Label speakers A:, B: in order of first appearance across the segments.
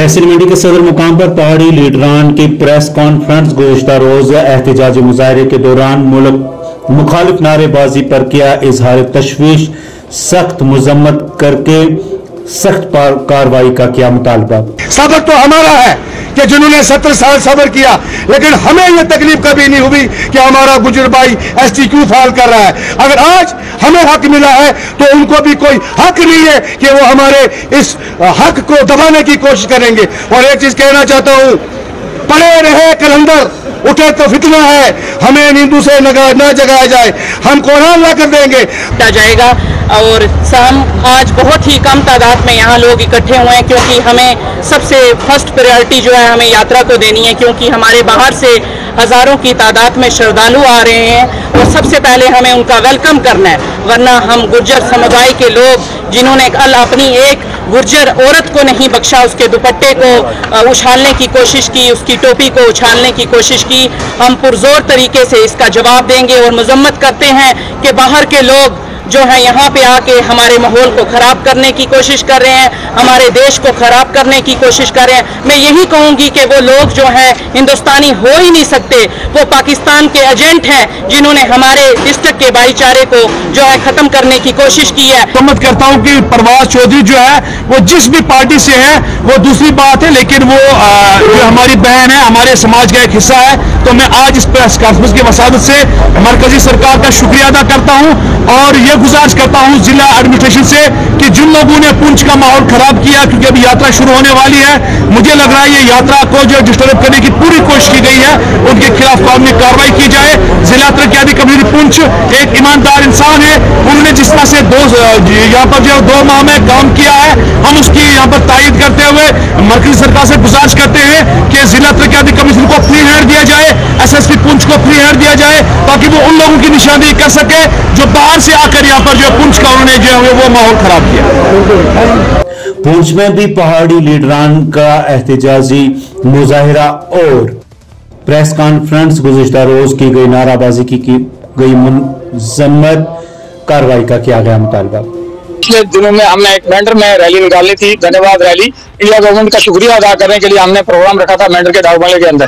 A: तहसील मंडी के सदर मुकाम पर पहाड़ी लीडरान की प्रेस कॉन्फ्रेंस गुज़श्ता रोज एहतजाजी मुजाहरे के दौरान मुल्क मुखालिफ नारेबाजी पर किया इजहार तशवीश, सख्त मजम्मत करके सख्त कार्रवाई का किया मुतालबा।
B: सब्र तो हमारा है कि जिन्होंने 70 साल सब्र किया, लेकिन हमें यह तकलीफ कभी नहीं हुई कि हमारा गुजर भाई एसटी क्यों फाल कर रहा है। अगर आज हमें हक मिला है तो उनको भी कोई हक नहीं है कि वो हमारे इस हक को दबाने की कोशिश करेंगे। और एक चीज कहना चाहता हूं, पड़े रहे कलंदर, उठे तो फितना है, हमें नींबू से न जगाया जाए, हम कुरान ला कर देंगे
C: जाएगा। और हम आज बहुत ही कम तादाद में यहाँ लोग इकट्ठे हुए हैं, क्योंकि हमें सबसे फर्स्ट प्रायोरिटी जो है हमें यात्रा को देनी है, क्योंकि हमारे बाहर से हज़ारों की तादाद में श्रद्धालु आ रहे हैं और सबसे पहले हमें उनका वेलकम करना है। वरना हम गुर्जर समुदाय के लोग जिन्होंने कल अपनी एक गुर्जर औरत को नहीं बख्शा, उसके दुपट्टे को उछालने की कोशिश की, उसकी टोपी को उछालने की कोशिश की, हम पुरजोर तरीके से इसका जवाब देंगे और मजम्मत करते हैं कि बाहर के लोग जो है यहाँ पे आके हमारे माहौल को ख़राब करने की कोशिश कर रहे हैं, हमारे देश को ख़राब करने की कोशिश कर रहे हैं। मैं यही कहूँगी कि वो लोग जो हैं हिंदुस्तानी हो ही नहीं सकते, वो पाकिस्तान के एजेंट हैं जिन्होंने हमारे डिस्ट्रिक्ट के भाईचारे को जो है ख़त्म करने की कोशिश की है।
B: सम्मत करता हूँ कि परवाज चौधरी जो है वो जिस भी पार्टी से है वो दूसरी बात है, लेकिन वो जो हमारी बहन है, हमारे समाज का एक हिस्सा है। तो मैं आज इस प्रेस कॉन्फ्रेंस की वसादत से मरकजी सरकार का शुक्रिया अदा करता हूँ और ये गुजारिश करता हूं जिला एडमिनिस्ट्रेशन से कि जिन लोगों ने पुंछ का माहौल खराब किया, क्योंकि अभी यात्रा शुरू होने वाली है, मुझे लग रहा है ये यात्रा को जो डिस्टर्ब करने की पूरी कोशिश की गई है, उनके खिलाफ कानूनी कार्रवाई की जाए। जिला तरक्याती कमेटी पुंछ एक ईमानदार इंसान है, उन्होंने जिस तरह से यहाँ पर जो 2 माह में काम किया है, हम उसकी यहाँ पर तायद करते हुए मरकजी सरकार से गुजारिश करते हैं कि जिला तरक्याती कमीशन को फ्री हैंड दिया जाए, SSP पुंछ को फ्री हैंड दिया जाए, ताकि वो उन लोगों की निशानदेही कर सके जो बाहर से आकर यहाँ पर जो पुंछ का उन्होंने जो है वो माहौल खराब किया।
A: पुंछ में भी पहाड़ी लीडरान का एहतजाजी मुजाहिरा और प्रेस कॉन्फ्रेंस गुज़श्ता रोज की गई नाराबाजी की गई मुजम्मत, कार्रवाई का किया गया मुतालबा।
D: पिछले दिनों में हमने एक मेंढर में रैली निकाली थी, धन्यवाद रैली। इंडिया गवर्नमेंट का शुक्रिया अदा करने के लिए हमने प्रोग्राम रखा था मेंढर के डाकबंगले के अंदर,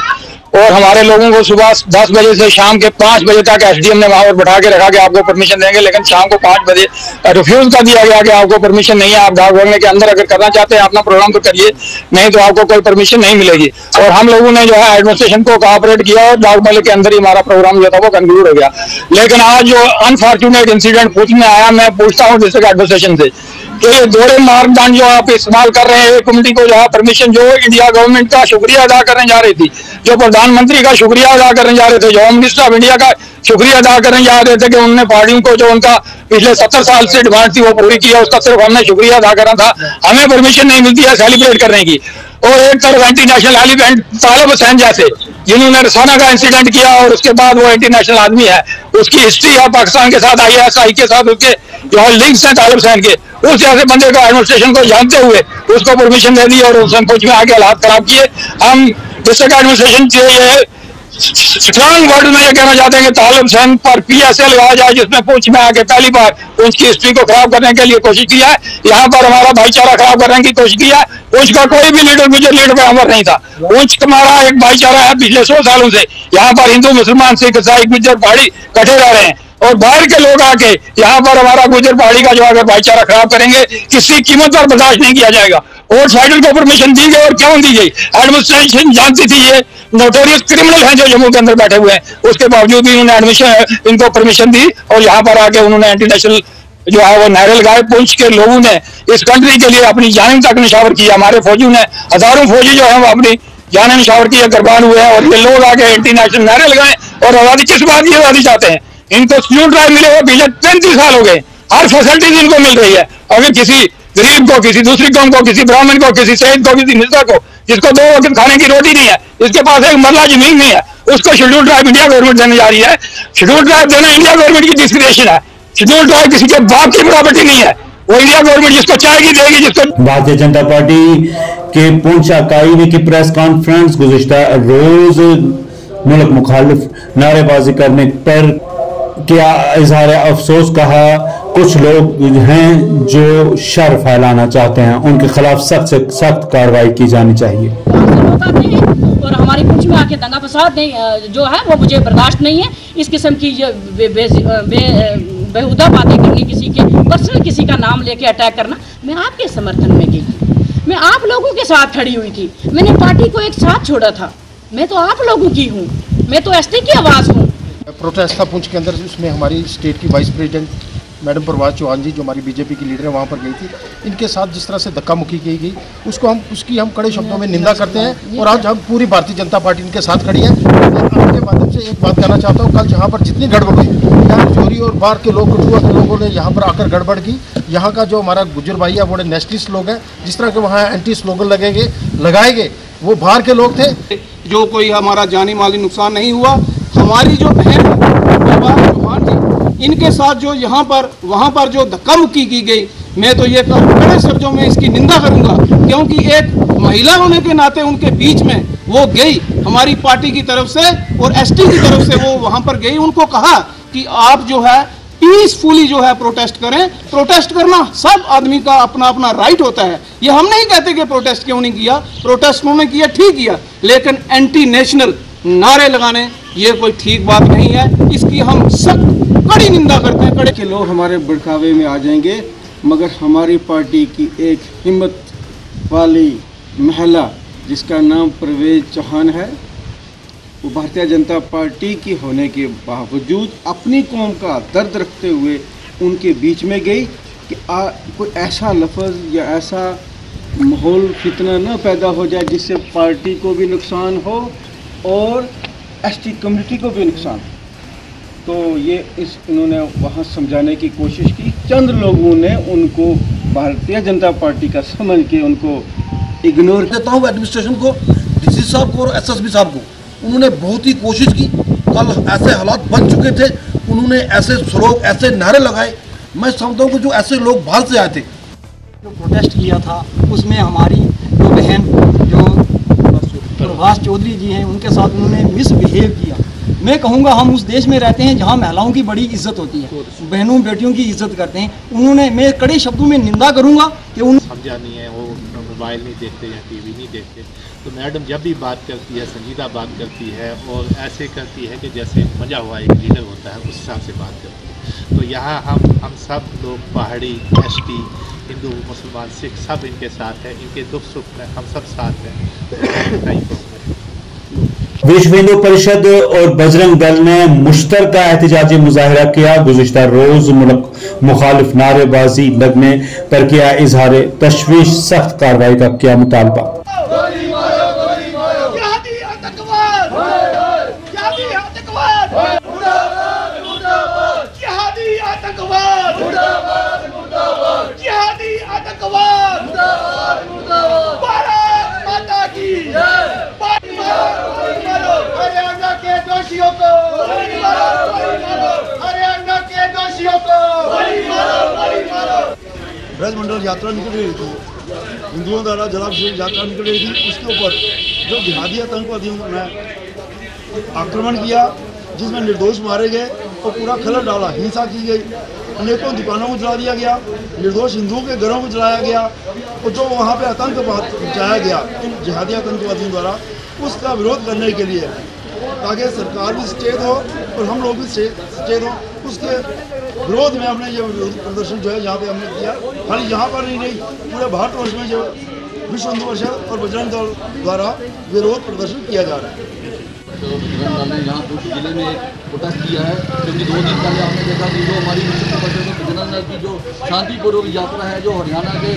D: और हमारे लोगों को सुबह 10 बजे से शाम के 5 बजे तक SDM ने वहां पर बैठा के रखा कि आपको परमिशन देंगे, लेकिन शाम को 5 बजे रिफ्यूज कर दिया गया कि आपको परमिशन नहीं है, आप डाक बंगले के अंदर अगर करना चाहते हैं अपना प्रोग्राम तो करिए, नहीं तो आपको कोई परमिशन नहीं मिलेगी। और हम लोगों ने जो है एडमिनिस्ट्रेशन को कोऑपरेट किया और डाक बंगले के अंदर ही हमारा प्रोग्राम जो था वो कंक्लूड हो गया। लेकिन आज जो अनफॉर्चुनेट इंसिडेंट पूछने आया, मैं पूछता हूँ डिस्ट्रिक्ट एडमिनिस्ट्रेशन से कि ये दोहरे मानदंड जो आप इस्तेमाल कर रहे हैं, कमेटी को जो है परमिशन जो इंडिया गवर्नमेंट का शुक्रिया अदा करने जा रही थी, जो प्रधानमंत्री का शुक्रिया अदा करने जा रहे थे, जो होम मिनिस्टर ऑफ इंडिया का शुक्रिया अदा करने जा रहे थे कि उन्होंने पार्टियों को जो उनका पिछले 70 साल से डिमांड थी वो पूरी किया, उसका सिर्फ हमने शुक्रिया अदा करना था। हमें परमिशन नहीं मिलती है सेलिब्रेट करने की। और एक तरफ एंटी नेशनल एलिमेंट तालिब हुसैन जैसे जिन्होंने रसाना का इंसिडेंट किया और उसके बाद वो एंटी नेशनल आदमी है, उसकी हिस्ट्री है पाकिस्तान के साथ, ISI के साथ उसके जो लिंक्स हैं तालिब हुसैन के, उस जैसे बंदे को एडमिनिस्ट्रेशन को जानते हुए उसको परमिशन दे दी और उसने पुंछ में आके हालात खराब किए। हम डिस्ट्रिक्ट एडमिनिस्ट्रेशन से ये स्ट्रॉन्ग वर्ड में ये कहना चाहते हैं कि तालिब हुसैन पर PSA लगाया जाए, जिसमें पुंछ में आके पहली बार पुंछ की हिस्ट्री को खराब करने के लिए कोशिश किया है, यहाँ पर हमारा भाईचारा खराब करने की कोशिश किया है। पुंछ का कोई भी लीडर मुझे लीडर पे अमर नहीं था। पुंछ हमारा एक भाईचारा है, पिछले 100 सालों से यहाँ पर हिंदू मुसलमान सिख ईसाई गुज्जर पहाड़ी इकट्ठे रह रहे हैं, और बाहर के लोग आके यहाँ पर हमारा गुजर पहाड़ी का जो अगर भाईचारा खराब करेंगे, किसी कीमत पर बर्दाश्त नहीं किया जाएगा। और फाइडल को परमिशन दी गई और क्यों दी गई? एडमिनिस्ट्रेशन जानती थी ये नोटोरियस क्रिमिनल हैं जो जम्मू के अंदर बैठे हुए हैं, उसके बावजूद भी उन्होंने इनको परमिशन दी और यहाँ पर आके उन्होंने एंटी नेशनल जो है वो नारे लगाए। पुंछ के लोगों ने इस कंट्री के लिए अपनी जान तक निशावर की। हमारे फौजियों ने, हजारों फौजी जो है वो अपनी जान निशावर की, कुर्बान हुए हैं, और ये लोग आके एंटी नेशनल नारे लगाए। और आजादी किस बात की आजादी चाहते हैं? इनको स्कूल ड्राइव मिले हुए पिछले 35 साल हो गए, हर फैसिलिटीज इनको मिल रही है। अगर किसी गरीब को, किसी दूसरी कौम को, किसी ब्राह्मण को, किसी शहीद को, किसी मिर्जा को, जिसको 2 वक्त खाने की रोटी नहीं है, इसके पास एक मरला जमीन नहीं है, उसको शेड्यूल ट्राइब इंडिया गवर्नमेंट देने जा रही है। शेड्यूल ट्राइब देना इंडिया गवर्नमेंट की डिस्क्रिप्शन है। शेड्यूल ट्राइब किसी के बाप की प्रॉपर्टी नहीं है, वो इंडिया गवर्नमेंट जिसको चाहेगी देगी। जिसको भारतीय
A: जनता पार्टी के पुंछ इकाई ने की प्रेस कॉन्फ्रेंस गुज़श्ता रोज मुल्क मुखालिफ नारेबाजी करने पर किया इजहार अफसोस, कहा कुछ लोग हैं जो शर फैलाना चाहते हैं, उनके खिलाफ सख्त से सख्त कार्रवाई की जानी चाहिए।
E: और हमारी कुछ में आके दंगा फसाद जो है वो मुझे बर्दाश्त नहीं है। इस किस्म की बेहुदा बातें करनी, किसी के पर्सनल किसी का नाम लेके अटैक करना। मैं आपके समर्थन में गई थी, मैं आप लोगों के साथ खड़ी हुई थी, मैंने पार्टी को एक साथ छोड़ा था। मैं तो आप लोगों की हूँ, मैं तो एसटी की आवाज़ हूँ।
F: प्रोटेस्ट था पुंछ के अंदर, उसमें हमारी स्टेट की वाइस प्रेसिडेंट मैडम परवाज चौहान जी, जो हमारी बीजेपी की लीडर है, वहाँ पर गई थी। इनके साथ जिस तरह से धक्का मुक्की की गई उसकी हम कड़े शब्दों में निंदा करते हैं और आज हम पूरी भारतीय जनता पार्टी इनके साथ खड़ी है। आपके माध्यम से एक बात कहना चाहता हूँ, कल जहाँ पर जितनी गड़बड़ हुई, यहाँ चोरी और बाहर के लोगों ने यहाँ पर आकर गड़बड़ की। यहाँ का जो हमारा गुज्जर भाई है, बड़े नेशनलिस्ट लोग हैं, जिस तरह के वहाँ एंटी स्लोगन लगाए गए, वो बाहर के लोग थे।
B: जो कोई हमारा जानी माली नुकसान नहीं हुआ। हमारी जो बहन चौहान जी, इनके साथ जो यहाँ पर वहाँ पर जो धक्का मुक्की की गई, मैं तो ये बड़े शब्दों में इसकी निंदा करूँगा, क्योंकि एक महिला होने के नाते उनके बीच में वो गई, हमारी पार्टी की तरफ से और एसटी की तरफ से वो वहाँ पर गई। उनको कहा कि आप जो है पीसफुली जो है प्रोटेस्ट करें। प्रोटेस्ट करना सब आदमी का अपना अपना राइट होता है। ये हम नहीं कहते कि प्रोटेस्ट क्यों नहीं किया, प्रोटेस्ट उन्होंने किया, ठीक किया, लेकिन एंटी नेशनल नारे लगाने ये कोई ठीक बात नहीं है। इसकी हम सख्त कड़ी निंदा करते हैं। कड़े
G: के लोग हमारे भड़कावे में आ जाएंगे, मगर हमारी पार्टी की एक हिम्मत वाली महिला जिसका नाम परवेज चौहान है, वो भारतीय जनता पार्टी की होने के बावजूद अपनी कौम का दर्द रखते हुए उनके बीच में गई कि कोई ऐसा लफ्ज़ या ऐसा माहौल फितना न पैदा हो जाए जिससे पार्टी को भी नुकसान हो और एसटी कम्युनिटी को भी नुकसान। तो ये इन्होंने वहाँ समझाने की कोशिश की। चंद लोगों ने उनको भारतीय जनता पार्टी का समझ के उनको इग्नोर
H: देता हूँ। एडमिनिस्ट्रेशन को, डीसी साहब को और एसएसपी साहब को, उन्होंने बहुत ही कोशिश की। कल ऐसे हालात बन चुके थे, उन्होंने ऐसे स्लोग, ऐसे नारे लगाए। मैं समझता हूँ कि जो ऐसे लोग बाहर से आए थे,
I: जो प्रोटेस्ट किया था, उसमें हमारी जो बहन जो प्रभास चौधरी जी हैं, उनके साथ उन्होंने मिसबिहेव किया। मैं कहूँगा हम उस देश में रहते हैं जहाँ महिलाओं की बड़ी इज्जत होती है, बहनों बेटियों की इज्जत करते हैं। उन्होंने, मैं कड़े शब्दों में निंदा करूँगा कि
J: समझा नहीं है, वो मोबाइल नहीं देखते या टीवी नहीं देखते। तो मैडम जब भी बात करती है, संजीदा बात करती है और ऐसे करती है कि जैसे मजा हुआ एक लीडर होता है, उस हिसाब से बात करती है। तो यहाँ हम सब लोग पहाड़ी, एसटी, हिंदू, मुसलमान, सिख सब इनके साथ हैं। इनके दुख सुख में हम सब साथ हैं।
A: विश्व हिंदू परिषद और बजरंग दल ने मुश्तरका एहतजाजी मुजाहिरा किया। गुज़िश्ता रोज मुखालिफ नारेबाजी लगने पर किया इजहार तशवीश, सख्त कार्रवाई का किया मुतालबा।
F: ब्रज मंडल यात्रा निकल रही थी, हिंदुओं द्वारा जलाभिषेक यात्रा निकल रही थी। उसके ऊपर जो जिहादी आतंकवादियों ने आक्रमण किया, जिसमें निर्दोष मारे गए और पूरा खलल डाला, हिंसा की गई, अनेकों दुकानों को जला दिया गया, निर्दोष हिंदुओं के घरों को जलाया गया और जो वहाँ पे आतंक पहुँचाया गया इन जिहादी आतंकवादियों द्वारा, उसका विरोध करने के लिए ताकि सरकार भी सचेत हो और हम लोग भी सचेत हों, उसके विरोध में हमने ये प्रदर्शन जो है यहाँ पे हमने किया। खाली यहाँ पर नहीं, पूरे भारतवर्ष में जो विश्व हिंदू परिषद और बजरंग दल द्वारा विरोध प्रदर्शन किया जा रहा है।
K: तो बजरंग दल ने यहाँ पुंछ जिले में एक प्रोटेस्ट किया है, क्योंकि 2 दिन पहले हमने देखा कि जो हमारी विश्व हिंदू परिषद में बजरंग दल की जो शांतिपूर्वक यात्रा है, जो हरियाणा के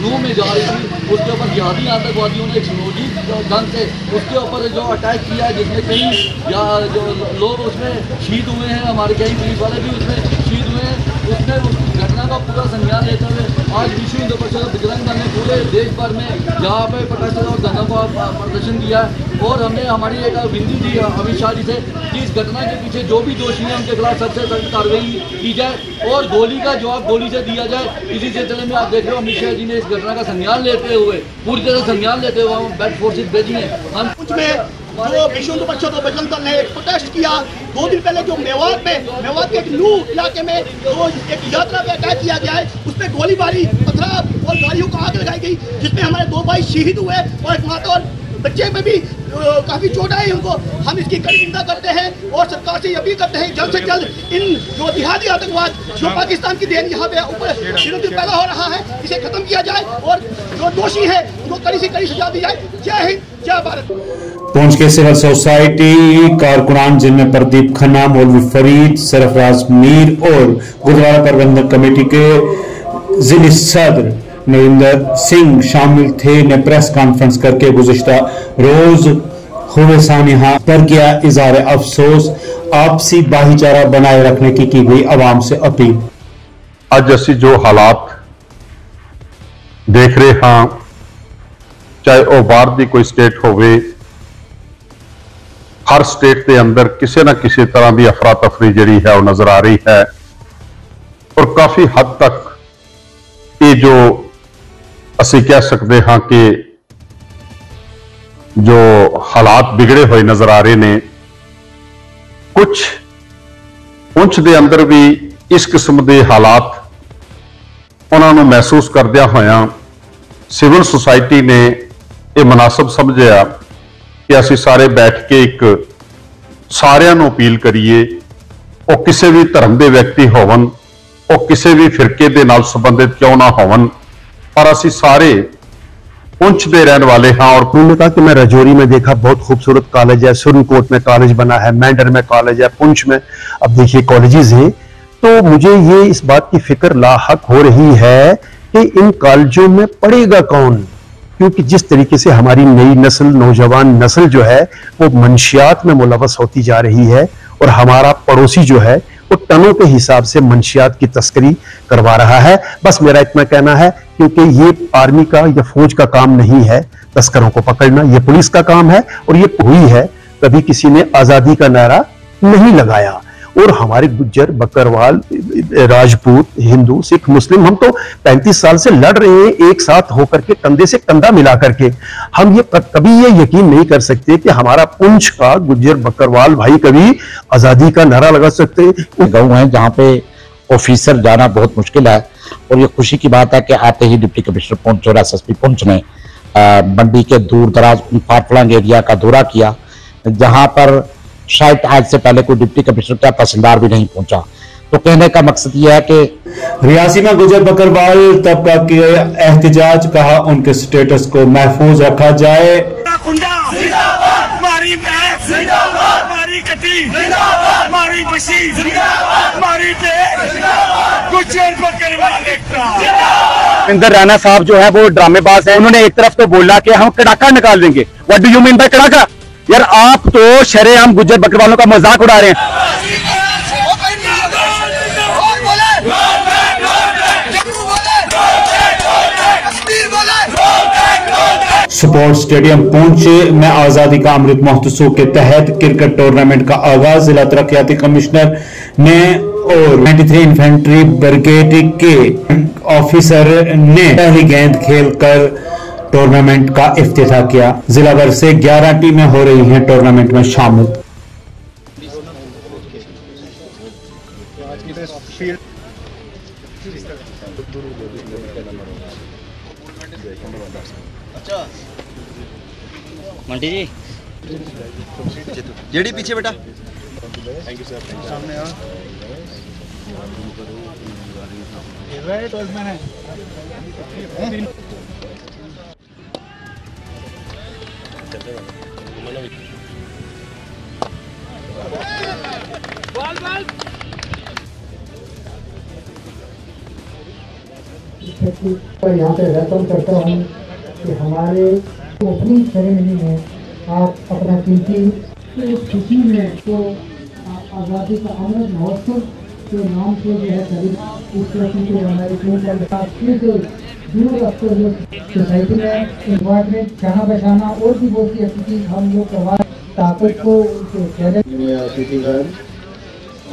K: नूह में जा रही थी, उसके ऊपर जिहादी आतंकवादियों ने एक सुनियोजित ढंग से उसके ऊपर जो अटैक किया है, जिसमें कई या जो लोग उसमें शहीद हुए हैं, हमारे कई पुलिस वाले भी उसमें शहीद हुए हैं। उसने उस घटना का पूरा संज्ञान लेते हुए आज विश्व हिंदू परिषद बजरंग दल ने पूरे देश भर में यहाँ पे प्रोटेस्ट और धरना का प्रदर्शन किया और हमने हमारी एक विनती दी अमित शाह जी से कि इस घटना के पीछे जो भी दोषी हैं उनके खिलाफ सख्त से सख्त कार्रवाई की जाए और गोली का जवाब गोली से दिया जाए। इसी सिलसिले में आप देख रहे हो अमित शाह जी ने इस घटना का संज्ञान लेते हुए, पूरी तरह संज्ञान लेते हुए हम बेल्ट फोर्सेज भेजी हैं। हम
F: कुछ में
L: जो विश्व हिंदू परिषद और बजरंग दल ने प्रोटेस्ट किया। 2 दिन पहले जो मेवात के एक न्यू इलाके में जो एक यात्रा पे अटैक किया गया है, उसमें गोलीबारी, पथराव और गाड़ियों को आग लगाई गई, जिसमें हमारे 2 भाई शहीद हुए और एक माता और बच्चे में भी काफ़ी चोट आई उनको। हम इसकी कड़ी निंदा करते हैं और सरकार से अपील करते हैं जल्द से जल्द इन जो जिहादी आतंकवाद जो पाकिस्तान की देन यहाँ पे ऊपर दिनों दिन पैदा हो रहा है, इसे खत्म किया जाए और जो दोषी है उनको कड़ी से कड़ी सजा दी जाए। जय हिंद, जय भारत।
A: पुंछ के सिविल सोसाइटी कारकुनान जिनमें प्रदीप खन्ना, मौलवी फरीद, सरफराज मीर और गुरुद्वारा प्रबंधक कमेटी के जिले सदर नरेंद्र सिंह शामिल थे, ने प्रेस कॉन्फ्रेंस करके गुज़िश्ता रोज हुए सानिहा पर किया इज़हार अफसोस। आपसी भाईचारा बनाए रखने की गई आवाम से अपील।
M: ਅੱਜ ਅਸੀਂ ਜੋ ਹਾਲਾਤ ਦੇਖ ਰਹੇ ਹਾਂ, ਚਾਹੇ ਉਹ ਬਾਹਰ ਦੀ ਕੋਈ ਸਟੇਟ ਹੋਵੇ, ਹਰ ਸਟੇਟ ਦੇ ਅੰਦਰ ਕਿਸੇ ਨਾ ਕਿਸੇ ਤਰ੍ਹਾਂ ਦੀ ਅਫਰਾ ਤਫਰੀ ਜਿਹੜੀ ਹੈ ਉਹ ਨਜ਼ਰ ਆ ਰਹੀ ਹੈ ਔਰ ਕਾਫੀ ਹੱਦ ਤੱਕ ਇਹ ਜੋ ਅਸੀਂ ਕਹਿ ਸਕਦੇ ਹਾਂ ਕਿ ਜੋ ਹਾਲਾਤ ਵਿਗੜੇ ਹੋਏ ਨਜ਼ਰ ਆ ਰਹੇ ਨੇ, ਕੁਝ ਪੁੰਛ ਦੇ ਅੰਦਰ ਵੀ ਇਸ ਕਿਸਮ ਦੇ ਹਾਲਾਤ ਉਹਨਾਂ ਨੂੰ ਮਹਿਸੂਸ ਕਰਦਿਆਂ ਹੋਇਆਂ ਸਿਵਲ ਸੁਸਾਇਟੀ ਨੇ ਇਹ ਮੁਨਾਸਬ ਸਮਝਿਆ ਕਿ ਅਸੀਂ ਸਾਰੇ ਬੈਠ ਕੇ ਇੱਕ ਸਾਰਿਆਂ ਨੂੰ ਅਪੀਲ ਕਰੀਏ, ਉਹ ਕਿਸੇ ਵੀ ਧਰਮ ਦੇ ਵਿਅਕਤੀ ਹੋਵਨ, ਉਹ ਕਿਸੇ ਵੀ ਫਿਰਕੇ ਦੇ ਨਾਲ ਸੰਬੰਧਿਤ ਕਿਉਂ ਨਾ ਹੋਵਨ, पर असी सारे पुंछ दे रहने वाले हाँ। और उन्होंने कहा कि मैं राजौरी में देखा बहुत खूबसूरत कॉलेज है, सुरनकोट में कॉलेज बना है, मेंढर में कॉलेज है, पुंछ में अब देखिए कॉलेजेस हैं। तो मुझे ये इस बात की फिक्र लाहक हो रही है कि इन कॉलेजों में पढ़ेगा कौन, क्योंकि जिस तरीके से हमारी नई नस्ल, नौजवान नस्ल जो है वो मंशियात में मुलवस होती जा रही है और हमारा पड़ोसी जो है वो टनों के हिसाब से मंशियात की तस्करी करवा रहा है। बस मेरा इतना कहना है, क्योंकि ये आर्मी का या फौज का काम नहीं है तस्करों को पकड़ना, ये पुलिस का काम है और ये हुई है। कभी किसी ने आजादी का नारा नहीं लगाया और हमारे गुज्जर, बकरवाल, राजपूत, हिंदू, सिख, मुस्लिम, हम तो 35 साल से लड़ रहे हैं एक साथ होकर के, कंधे से कंधा मिला करके। हम ये कभी ये यकीन नहीं कर सकते कि हमारा पुंछ का गुज्जर बकरवाल भाई कभी आजादी का नारा लगा सकते।
N: गाँव है जहाँ पे ऑफिसर जाना बहुत मुश्किल है और ये खुशी की बात है कि आते ही डिप्टी कमिश्नर पुंछ और SSP पुंछ ने मंडी के दूर दराज फाटलांग एरिया का दौरा किया, जहां पर शायद आज से पहले कोई डिप्टी कमिश्नर क्या तहसीलदार भी नहीं पहुंचा। तो कहने का मकसद यह है कि
A: रियासी में गुजर बकरवाल तबका के एहतजाज, कहा उनके स्टेटस को महफूज रखा जाए।
B: इंदर राणा साहब जो है वो ड्रामेबाज है। उन्होंने एक तरफ तो बोला कि हम कड़ाका निकाल देंगे। What do you mean by kadaka? यार आप तो शरेआम गुज्जर बकरवालों का मजाक उड़ा रहे हैं।
A: स्पोर्ट्स स्टेडियम पुंछ में आजादी का अमृत महोत्सव के तहत क्रिकेट टूर्नामेंट का आगाज जिला तरक्याती कमिश्नर ने और 93 इन्फेंट्री ब्रिगेड के ऑफिसर ने पहली गेंद खेलकर टूर्नामेंट का इफ्तिताह किया। जिला भर से 11 टीमें हो रही हैं टूर्नामेंट में शामिल।
O: मंटी जी जेडी पीछे बेटा।
F: Thank you sir. सामने आ राइट और मैंने
P: यहाँ पे वेलकम करता हूँ कि हमारे ओपनिंग सेरेमनी में आप अपना कीमती खुशी में तो आज़ादी का अमृत महोत्सव के नाम से जो है करीब इस तरह की हमारी दूर रखते हुए सोसाइटी में इन्वायरमेंट जहाँ बचाना और भी बहुत सी एक्टिविटीज हम लोग करवा ताकत को
Q: अतिथिगण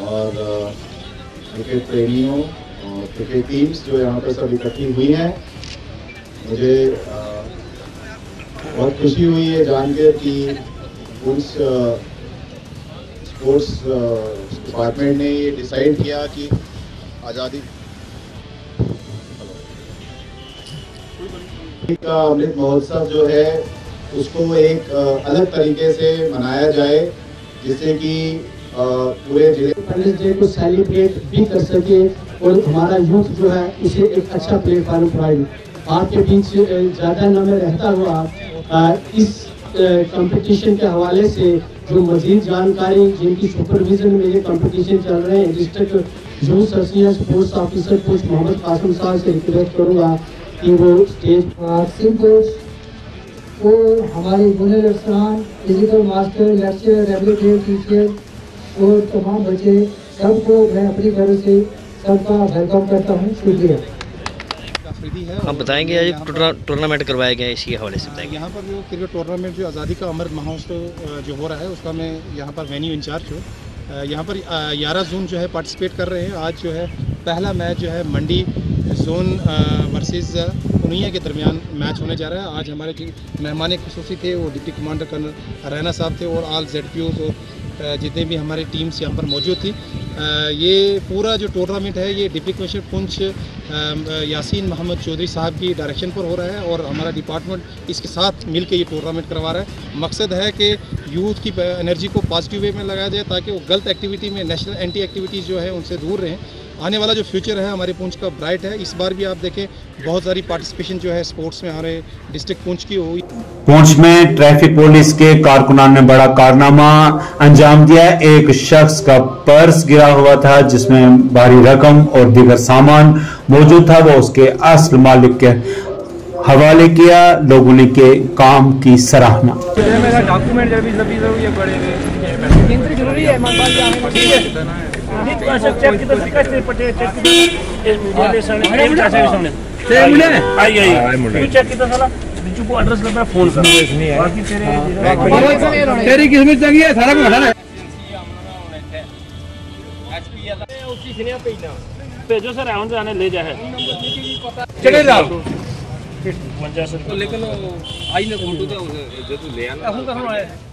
Q: और क्रिकेट प्रेमियों और क्रिकेट टीम्स जो यहाँ पर सब इकट्ठी हुई हैं, मुझे बहुत खुशी हुई है जानकर कि पुंछ स्पोर्ट्स डिपार्टमेंट ने ये डिसाइड किया कि आज़ादी का अमृत महोत्सव जो है उसको एक अलग तरीके से मनाया जाए, जिससे कि पूरे जिले
P: इंडिपेंडेंस डे को सेलिब्रेट भी कर सके और हमारा यूथ जो है उसे एक अच्छा प्लेटफॉर्म प्रोवाइड। आपके बीच ज़्यादा न में रहता हुआ इस कंपटीशन के हवाले से जो मज़ीद जानकारी जिनकी सुपरविजन में ये कंपटीशन चल रहे हैं, district youth service sports officer post Mohammad Kasim साहब से रिक्वेस्ट करूँगा कि वो स्टेज सिंपल्स और हमारे जूनियर अफसरान, physical master, lecture, regulator teacher और तमाम बच्चे सबको मैं अपनी तरफ से सबका वेलकम करता हूँ। शुक्रिया।
O: आप बताएंगे आज टूर्नामेंट करवाया गया है, इसी हवाले से बताएंगे।
R: यहाँ पर जो क्रिकेट टूर्नामेंट जो आज़ादी का अमृत महोत्सव जो हो रहा है उसका मैं यहाँ पर वेन्यू इंचार्ज हूँ। यहाँ पर 11 जोन जो है पार्टिसिपेट कर रहे हैं। आज जो है पहला मैच जो है मंडी जोन वर्सेस पुनिया के दरमियान मैच होने जा रहा है। आज हमारे जो मेहमान खुसूसी थे वो डिप्टी कमांडर कर्नल रैना साहब थे और ऑल ZPOs और जितने भी हमारी टीम्स यहाँ पर मौजूद थी। ये पूरा जो टूर्नामेंट है ये डिप्टी कमिश्नर पुंछ यासीन मोहम्मद चौधरी साहब की डायरेक्शन पर हो रहा है और हमारा डिपार्टमेंट इसके साथ मिलकर ये टूर्नामेंट करवा रहा है। मकसद है कि यूथ की एनर्जी को पॉजिटिव वे में लगाया जाए ताकि वो गलत एक्टिविटी में, नेशनल एंटी एक्टिविटीज़ जो है उनसे दूर रहें। आने वाला जो फ्यूचर है हमारे पुंछ का ब्राइट है। इस बार भी आप देखें बहुत सारी पार्टिसिपेशन जो है स्पोर्ट्स में हमारे डिस्ट्रिक्ट पुंछ की हुई।
A: पुंछ में ट्रैफिक पुलिस के कारकुनान ने बड़ा कारनामा अंजाम दिया। एक शख्स का पर्स गिरा हुआ था जिसमें भारी रकम और दीगर सामान मौजूद था, वो उसके असल मालिक के हवाले किया। लोगों ने के काम की सराहना।
S: मेरा डॉक्यूमेंट जरूरी है एड्रेस लगा फोन कर बाकी तेरी किस्मत चंगी है सारा कुछ है। भेजो सर राउंड आने ले जाए चले जाओ लेकिन आई ने फोटो तो जो ले आना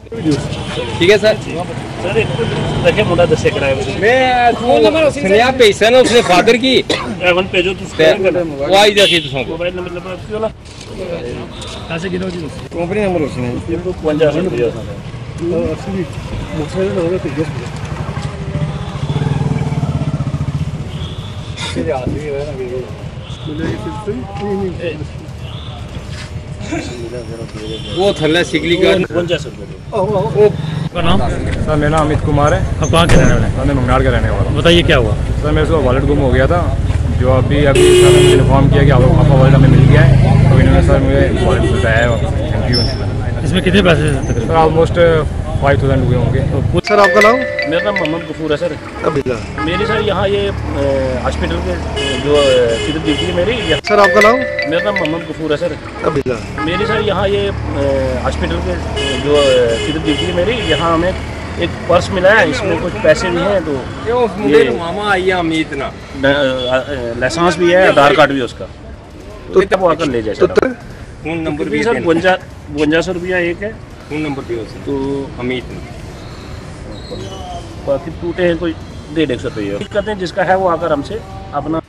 S: ठीक है सर। सर देखे मुंडा दसे कराए मैं फोन नंबर सुनिया पैसा ना उसने फादर की एवन पेजो तो वो आई जाती तो मोबाइल नंबर लगा उसकी वाला कैसे गिनो जी कंपनी नंबर उसने ये तो 50 रुपया तो असली मोबाइल होगा तो गेस से आदमी है ना वो थल्ला सिकली का 50 रुपये का नाम।
T: सर मेरा नाम अमित कुमार है।
S: आप कहाँ के रहने वाले हैं?
T: मैं मंगनाड़ का रहने वाला हूँ।
S: बताइए क्या हुआ?
T: सर मेरे को वॉलेट गुम हो गया था, जो अभी सर ने मुझे इन्फॉर्म किया कि आपका वॉलेट हमें मिल गया है, तो इन्होंने सर मुझे वॉलेट बताया है। Thank you.
S: इसमें कितने पैसे
T: सर? ऑलमोस्ट 5000 हुए होंगे।
S: सर आपका नाम? मेरा नाम मोहम्मद गफूर है सर। मेरी सर यहाँ ये हॉस्पिटल के जो फिर ड्यूटी है मेरी।
T: सर आपका नाम?
S: मेरा नाम मोहम्मद गफूर है सर। मेरी सर यहाँ ये हॉस्पिटल के जो फिर ड्यूटी है मेरी, यहाँ हमें एक पर्स मिला है, इसमें कुछ पैसे भी हैं। तो ये
T: मामा आई अमित ना
S: लाइसेंस भी है, आधार कार्ड भी है उसका, तो तब वो आकर ले जाए सर।
T: फोन नंबर भी
S: सर 52 रुपया एक है।
T: फोन नंबर भी तो अमित
S: बाकी टूटे हैं कोई 150 रुपये। दिक्कत है जिसका है वो आकर हमसे अपना